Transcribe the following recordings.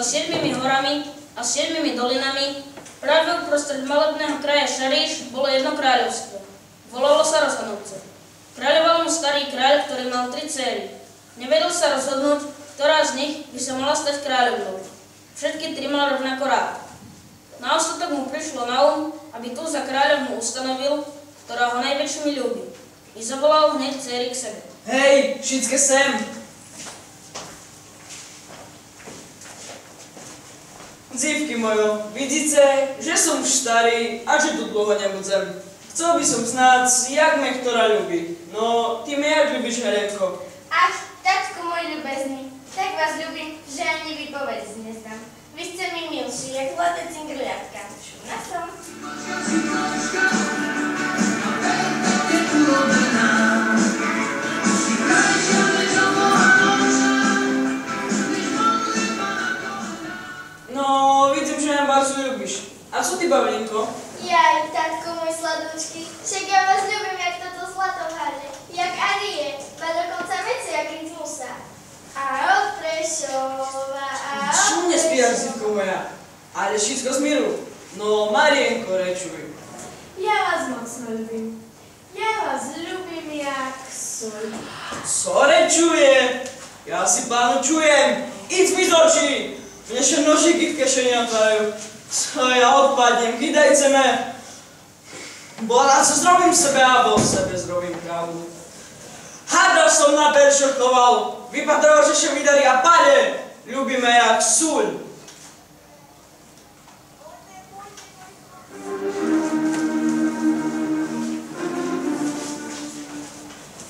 za 7 horami a 7 dolinami, práve uprostred malebného kraja Šaríš bolo jedno kráľovstvo. Volalo sa Rozhodnúce. Kráľoval mu starý kráľ, ktorý mal 3 céry. Nevedel sa rozhodnúť, ktorá z nich by sa mala stať kráľovnou. Všetky 3 mal rovnako rád. Na ostatok mu prišlo na aby tu za kráľovnu ustanovil, ktorá ho najväčšmi ľúbi. I zavolal hneď céry k sebe. Hej, všetké sem! Dzívky mojo, vidíte, že som už starý a že tu dlho nebudem. Chcel by som znáť, jak me ktorá ľubí. No, ty me jak ľubíš, Helenko? Ach, tatko môj ľubezný, tak vás ľubím, že ani vypovedz neznám. Vy ste mi milší, jak zlaté cingrliatka. Šumna som. No, vidím, že ma bardzo ľubíš. A co ty, Bavlinko? Jaj, tatko môj sladúčky, však ja vás ľubím, jak toto zlato v hade, jak Arie, ba dokonca veci, jak Rytmusa. A od Prešova, a od Čo mne spíjaš, zivko moja? Ale všetko z miru. No, Marienko, rečuj. Ja vás mocno ľubím. Ja vás ľubím jak sol. Co rečuje? Ja si pánu čujem. Idź mi z očí. Mne še nožiky v kešeni otvárajú. Co ja odpadnem, chydajte me. Bo na co zrobím sebe, abo sebe zrobím kávu. Hada som na peršo choval. Vypadalo, že še vydarí a pade. Ľubíme jak sůl.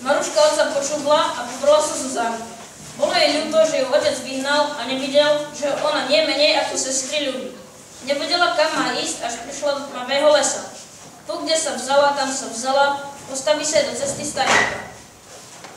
Maruška otca počudla a pobrala sa zo zámku. Bolo jej ľúto, že ju otec vyhnal a nevidel, že ona nie menej ako sestry ľubí. Nevedela, kam má ísť, až prišla do tmavého lesa. Tu, kde sa vzala, tam sa vzala, postaví sa do cesty starenka.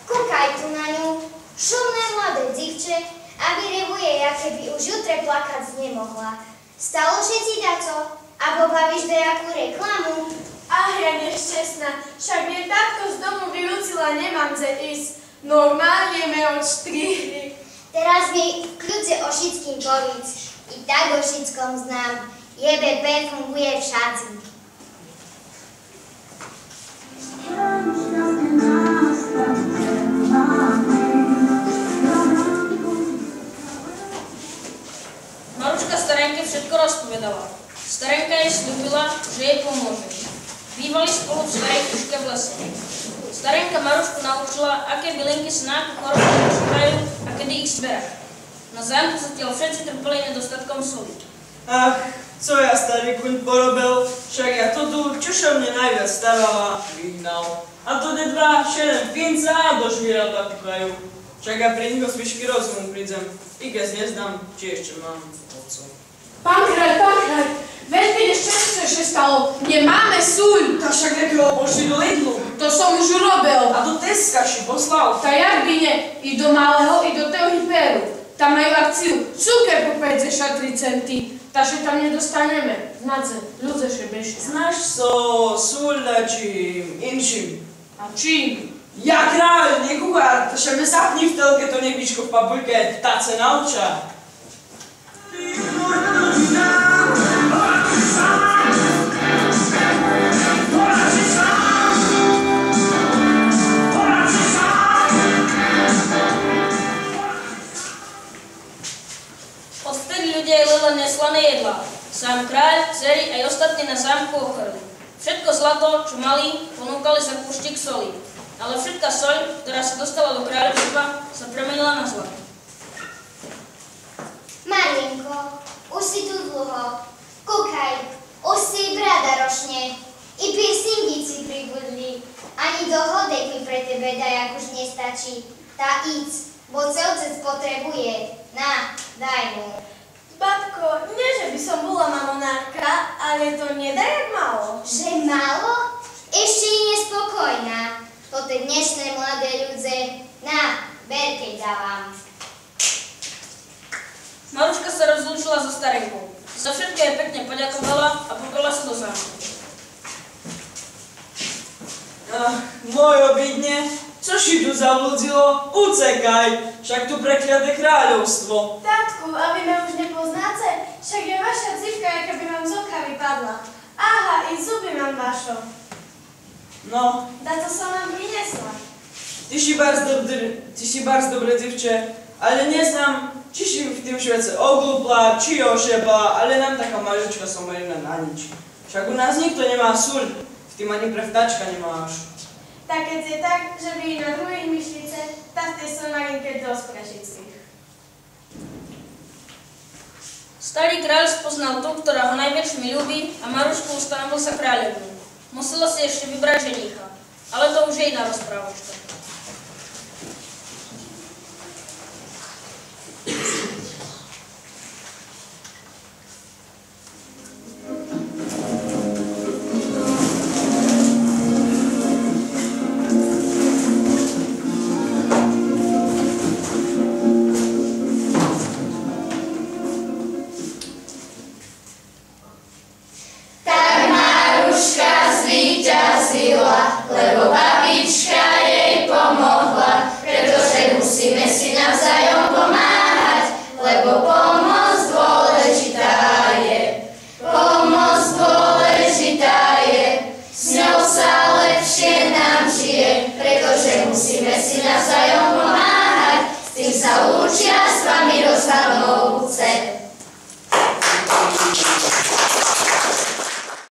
Kúkaj tu na ňu, šumné mladé dzivče, a vyrevuje, jaké by už jutre plakať nemohla. Stalo že ti daco? Abo bavíš nejakú reklamu? Ach, ja nešťastná, však mne tatko z domu vylúcila, nemám ze ísť. Normálne me odštrihli. Teraz mi v kľude o všetkým povíc. I tak o všetkom znám. JBP funguje všade. Maruška starenke všetko rozpovedala. Starenka jej sľúbila, že jej pomôže. Bývali spolu v starej kuške v lese. Starenka Marušku naučila, aké bylinky sa na akú chorobu používajú a kedy ich zberať. Na zámku zatiaľ všetci trpeli nedostatkom soli. Ach, co ja starý kuň porobil, však ja to tu, čo sa mne najviac starala, vyhnal. A to de dva, šeden finca a do žvírata kuchajú. Však ja pri nich o svišky rozumu prídem, i keď neznám, či ešte mám otcov. Pán kráľ, veď vidíš, čo sa ešte stalo? Nemáme súľ. Ta však nekého pošli do Lidlu. To som už urobil. A do Teska si poslal. Ta jak by ne, i do malého, i do toho hyperu. Tam majú akciu cuker po 54 centy. Takže tam nedostaneme. Znace, ľudze še bežte. Znaš so súľ čím inším. A čím? Ja kráľ, nie kuchár, to še me zapni v telke to nebíčko v papulke, ta se nauča. Odvtedy ľudia jedli len neslané jedlá. Sám kráľ, dcery aj ostatní na zámku ochorili. Všetko zlato, čo mali, ponúkali za kúštik soli. Ale všetká soľ, ktorá sa dostala do kráľovstva, sa premenila na zlato. Marienko, už si tu dlho. Kúkaj, už si brada rošne. I piercingici pribudli. Ani do hodek mi pre tebe dajak už nestačí. Tá íc, bo celcec potrebuje. Na, daj mu. Babko, nie že by som bola mamonárka, ale to nedaj málo. Že málo? Ešte i nespokojná. To te dnešné mladé ľudze. Na, ber keď dávam. Maruška sa rozlúčila so starenkou. Za všetko jej pekne poďakovala a pobrala sa do zámku. Mojo bydne, Co si tu zablúdzilo? Ucekaj, však tu prekliaté kráľovstvo. Tatku, a vy ma už nepoznáte? Však je vaša cifka, aká by vám z oka vypadla. Aha, i zuby mám vašo. No, Da to som vám prinesla. ty si bardzo dobre dziewczę, ale nie znam, czy si w tym świecie oglupla, czy oszeba, ale nam taka maluczka somarina na nič. Však u nás nikto nemá sól, v tým ani pre vtáčka nemáš. Tak keď je tak, že vy na druhých myšlice, tak v tej somarinke dosť prešických. Starý kráľ spoznal tú, ktorá ho najviac ľúbi a Marušku ustanovil sa kráľovnou. Muselo si ešte vybrať ženicha, ale to už je iná rozprávočka.